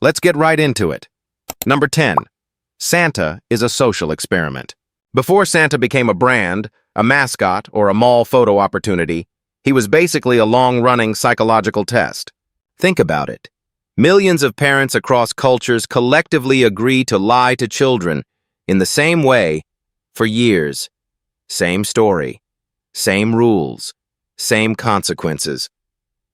Let's get right into it. Number 10. Santa is a social experiment. Before Santa became a brand, a mascot, or a mall photo opportunity, he was basically a long-running psychological test. Think about it. Millions of parents across cultures collectively agree to lie to children in the same way for years. Same story, same rules, same consequences.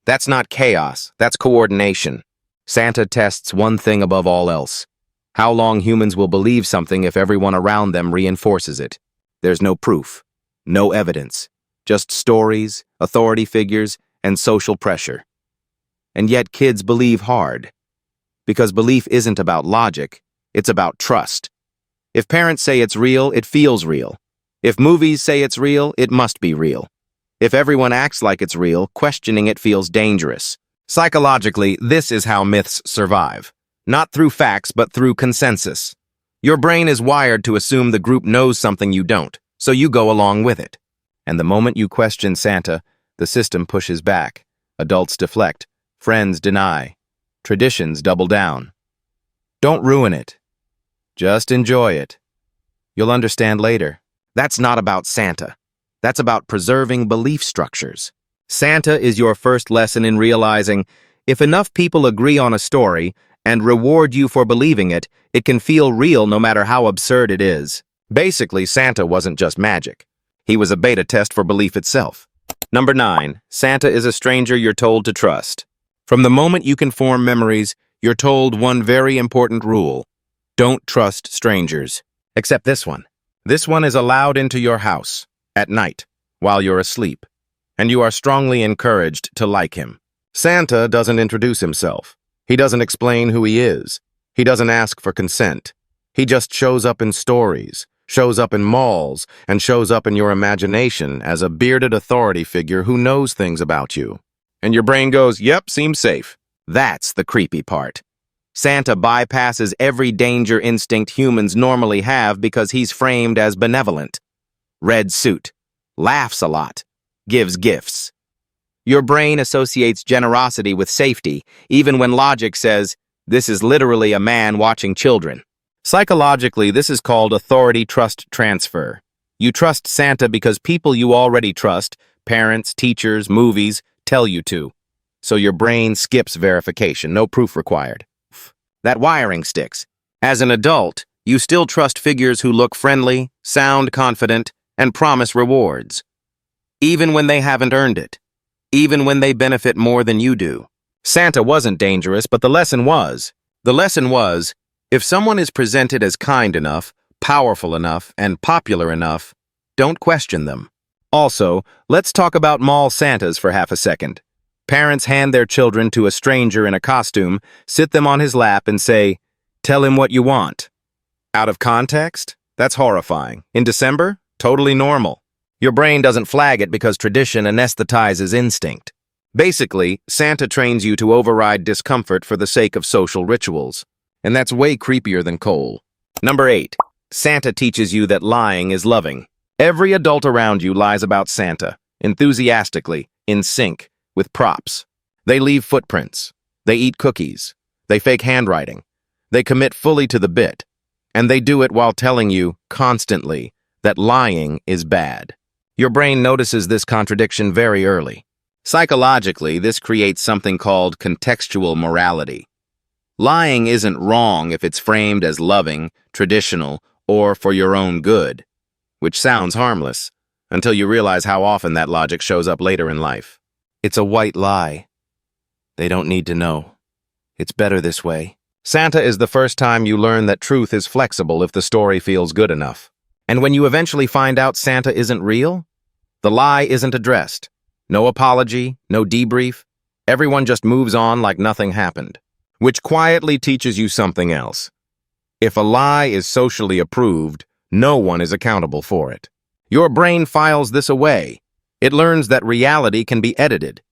That's not chaos, that's coordination. Santa tests one thing above all else: how long humans will believe something if everyone around them reinforces it. There's no proof, no evidence, just stories, authority figures, and social pressure. And yet kids believe hard. Because belief isn't about logic, it's about trust. If parents say it's real, it feels real. If movies say it's real, it must be real. If everyone acts like it's real, questioning it feels dangerous. Psychologically, this is how myths survive. Not through facts, but through consensus. Your brain is wired to assume the group knows something you don't, so you go along with it. And the moment you question Santa, the system pushes back. Adults deflect. Friends deny. Traditions double down. Don't ruin it. Just enjoy it. You'll understand later. That's not about Santa. That's about preserving belief structures. Santa is your first lesson in realizing if enough people agree on a story and reward you for believing it, it can feel real no matter how absurd it is. Basically, Santa wasn't just magic. He was a beta test for belief itself. Number 9. Santa is a stranger you're told to trust. From the moment you can form memories, you're told one very important rule: don't trust strangers. Except this one. This one is allowed into your house, at night, while you're asleep, and you are strongly encouraged to like him. Santa doesn't introduce himself. He doesn't explain who he is. He doesn't ask for consent. He just shows up in stories, shows up in malls, and shows up in your imagination as a bearded authority figure who knows things about you. And your brain goes, yep, seems safe. That's the creepy part. Santa bypasses every danger instinct humans normally have because he's framed as benevolent. Red suit, laughs a lot, gives gifts. Your brain associates generosity with safety, even when logic says, this is literally a man watching children. Psychologically, this is called authority trust transfer. You trust Santa because people you already trust, parents, teachers, movies, tell you to. So your brain skips verification, no proof required. That wiring sticks. As an adult, you still trust figures who look friendly, sound confident, and promise rewards. Even when they haven't earned it. Even when they benefit more than you do. Santa wasn't dangerous, but the lesson was. The lesson was, if someone is presented as kind enough, powerful enough, and popular enough, don't question them. Also, let's talk about mall Santas for half a second. Parents hand their children to a stranger in a costume, sit them on his lap, and say, tell him what you want. Out of context? That's horrifying. In December? Totally normal. Your brain doesn't flag it because tradition anesthetizes instinct. Basically, Santa trains you to override discomfort for the sake of social rituals. And that's way creepier than coal. Number 8. Santa teaches you that lying is loving. Every adult around you lies about Santa, enthusiastically, in sync, with props. They leave footprints. They eat cookies. They fake handwriting. They commit fully to the bit. And they do it while telling you, constantly, that lying is bad. Your brain notices this contradiction very early. Psychologically, this creates something called contextual morality. Lying isn't wrong if it's framed as loving, traditional, or for your own good, which sounds harmless, until you realize how often that logic shows up later in life. It's a white lie. They don't need to know. It's better this way. Santa is the first time you learn that truth is flexible if the story feels good enough. And when you eventually find out Santa isn't real, the lie isn't addressed. No apology, no debrief. Everyone just moves on like nothing happened, which quietly teaches you something else. If a lie is socially approved, no one is accountable for it. Your brain files this away. It learns that reality can be edited.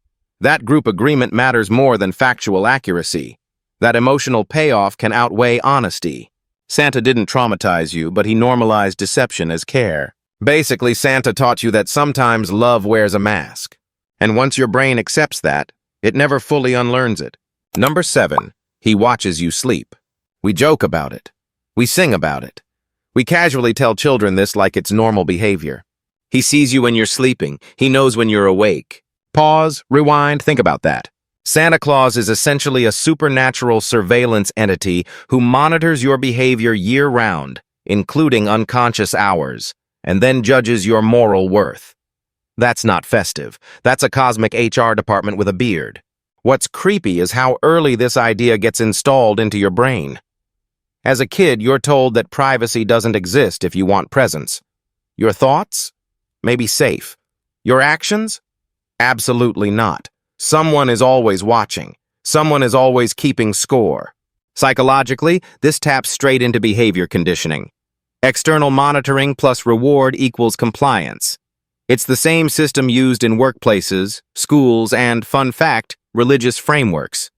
That group agreement matters more than factual accuracy. That emotional payoff can outweigh honesty. Santa didn't traumatize you, but he normalized deception as care. Basically, Santa taught you that sometimes love wears a mask. And once your brain accepts that, it never fully unlearns it. Number 7. He watches you sleep. We joke about it. We sing about it. We casually tell children this like it's normal behavior. He sees you when you're sleeping. He knows when you're awake. Pause, rewind, think about that. Santa Claus is essentially a supernatural surveillance entity who monitors your behavior year-round, including unconscious hours, and then judges your moral worth. That's not festive. That's a cosmic HR department with a beard. What's creepy is how early this idea gets installed into your brain. As a kid, you're told that privacy doesn't exist if you want presents. Your thoughts? Maybe safe. Your actions? Absolutely not. Someone is always watching. Someone is always keeping score. Psychologically, this taps straight into behavior conditioning. External monitoring plus reward equals compliance. It's the same system used in workplaces, schools, and, fun fact, religious frameworks.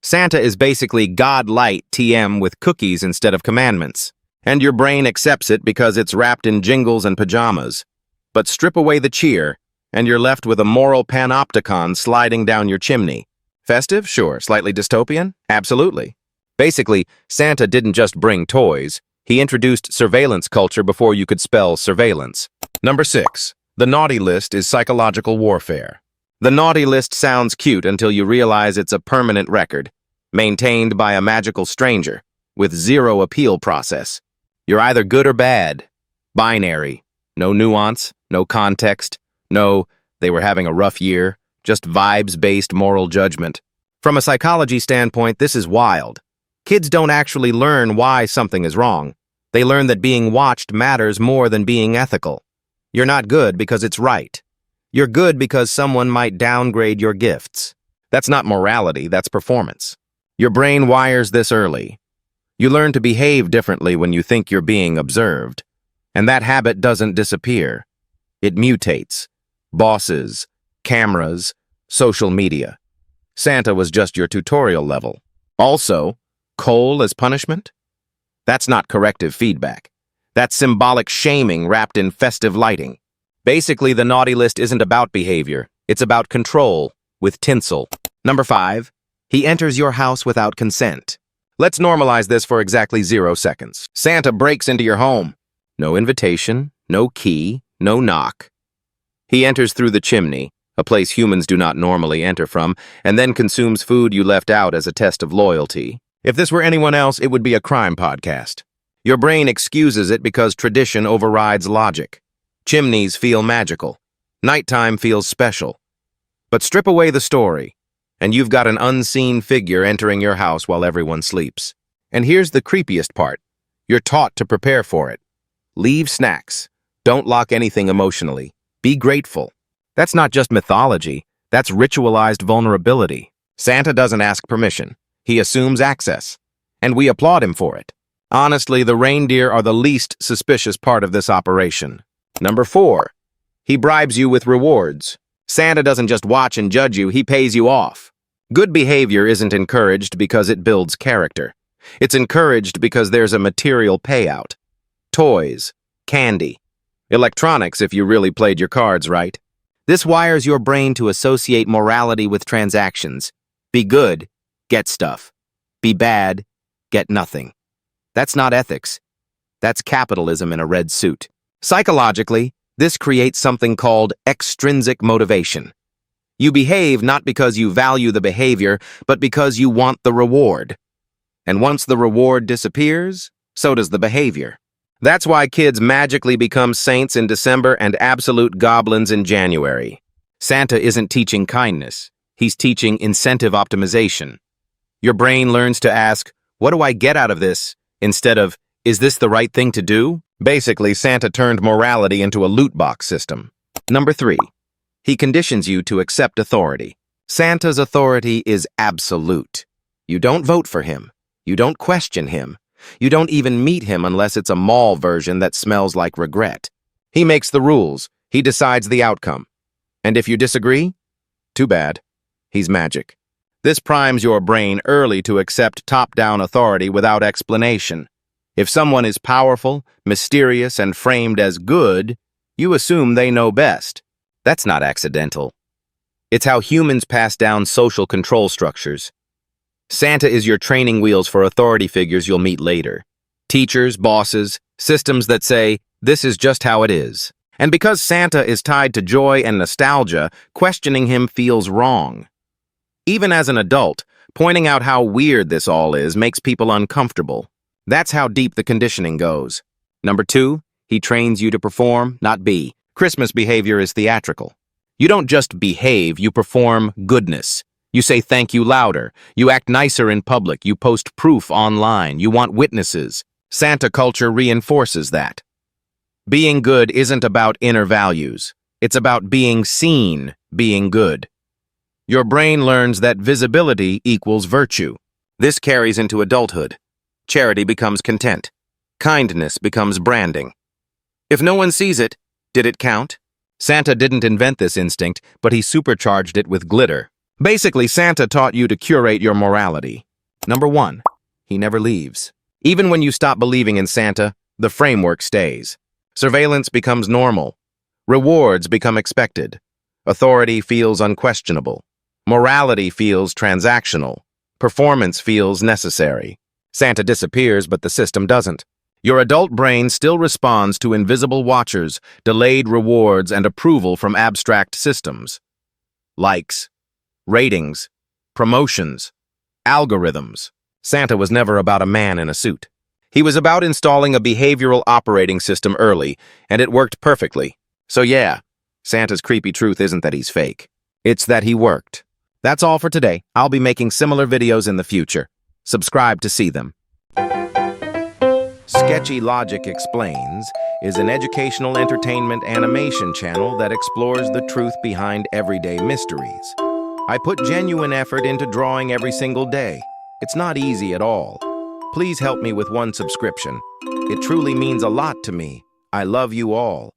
Santa is basically God-light TM with cookies instead of commandments. And your brain accepts it because it's wrapped in jingles and pajamas. But strip away the cheer, and you're left with a moral panopticon sliding down your chimney. Festive? Sure. Slightly dystopian? Absolutely. Basically, Santa didn't just bring toys. He introduced surveillance culture before you could spell surveillance. Number 6. The naughty list is psychological warfare. The naughty list sounds cute until you realize it's a permanent record, maintained by a magical stranger, with zero appeal process. You're either good or bad. Binary. No nuance, no context. No, they were having a rough year, just vibes-based moral judgment. From a psychology standpoint, this is wild. Kids don't actually learn why something is wrong. They learn that being watched matters more than being ethical. You're not good because it's right. You're good because someone might downgrade your gifts. That's not morality, that's performance. Your brain wires this early. You learn to behave differently when you think you're being observed. And that habit doesn't disappear. It mutates. Bosses, cameras, social media. Santa was just your tutorial level. Also, coal as punishment? That's not corrective feedback. That's symbolic shaming wrapped in festive lighting. Basically, the naughty list isn't about behavior. It's about control, with tinsel. Number 5. He enters your house without consent. Let's normalize this for exactly 0 seconds. Santa breaks into your home. No invitation, no key, no knock. He enters through the chimney, a place humans do not normally enter from, and then consumes food you left out as a test of loyalty. If this were anyone else, it would be a crime podcast. Your brain excuses it because tradition overrides logic. Chimneys feel magical. Nighttime feels special. But strip away the story, and you've got an unseen figure entering your house while everyone sleeps. And here's the creepiest part. You're taught to prepare for it. Leave snacks. Don't lock anything emotionally. Be grateful. That's not just mythology. That's ritualized vulnerability. Santa doesn't ask permission. He assumes access. And we applaud him for it. Honestly, the reindeer are the least suspicious part of this operation. Number 4. He bribes you with rewards. Santa doesn't just watch and judge you, he pays you off. Good behavior isn't encouraged because it builds character. It's encouraged because there's a material payout. Toys, candy, electronics if you really played your cards right. This wires your brain to associate morality with transactions. Be good, get stuff. Be bad, get nothing. That's not ethics. That's capitalism in a red suit. Psychologically, this creates something called extrinsic motivation. You behave not because you value the behavior, but because you want the reward. And once the reward disappears, so does the behavior. That's why kids magically become saints in December and absolute goblins in January. Santa isn't teaching kindness. He's teaching incentive optimization. Your brain learns to ask, what do I get out of this? Instead of, is this the right thing to do? Basically, Santa turned morality into a loot box system. Number 3. He conditions you to accept authority. Santa's authority is absolute. You don't vote for him. You don't question him. You don't even meet him unless it's a mall version that smells like regret. He makes the rules. He decides the outcome. And if you disagree, too bad. He's magic. This primes your brain early to accept top-down authority without explanation. If someone is powerful, mysterious, and framed as good, you assume they know best. That's not accidental. It's how humans pass down social control structures. Santa is your training wheels for authority figures you'll meet later. Teachers, bosses, systems that say, this is just how it is. And because Santa is tied to joy and nostalgia, questioning him feels wrong. Even as an adult, pointing out how weird this all is makes people uncomfortable. That's how deep the conditioning goes. Number 2, he trains you to perform, not be. Christmas behavior is theatrical. You don't just behave, you perform goodness. You say thank you louder. You act nicer in public. You post proof online. You want witnesses. Santa culture reinforces that. Being good isn't about inner values. It's about being seen, being good. Your brain learns that visibility equals virtue. This carries into adulthood. Charity becomes content. Kindness becomes branding. If no one sees it, did it count? Santa didn't invent this instinct, but he supercharged it with glitter. Basically, Santa taught you to curate your morality. Number 1, he never leaves. Even when you stop believing in Santa, the framework stays. Surveillance becomes normal. Rewards become expected. Authority feels unquestionable. Morality feels transactional. Performance feels necessary. Santa disappears, but the system doesn't. Your adult brain still responds to invisible watchers, delayed rewards, and approval from abstract systems. Likes, ratings, promotions, algorithms. Santa was never about a man in a suit. He was about installing a behavioral operating system early, and it worked perfectly. So yeah, Santa's creepy truth isn't that he's fake. It's that he worked. That's all for today. I'll be making similar videos in the future. Subscribe to see them. Sketchy Logic Explains is an educational entertainment animation channel that explores the truth behind everyday mysteries. I put genuine effort into drawing every single day. It's not easy at all. Please help me with one subscription. It truly means a lot to me. I love you all.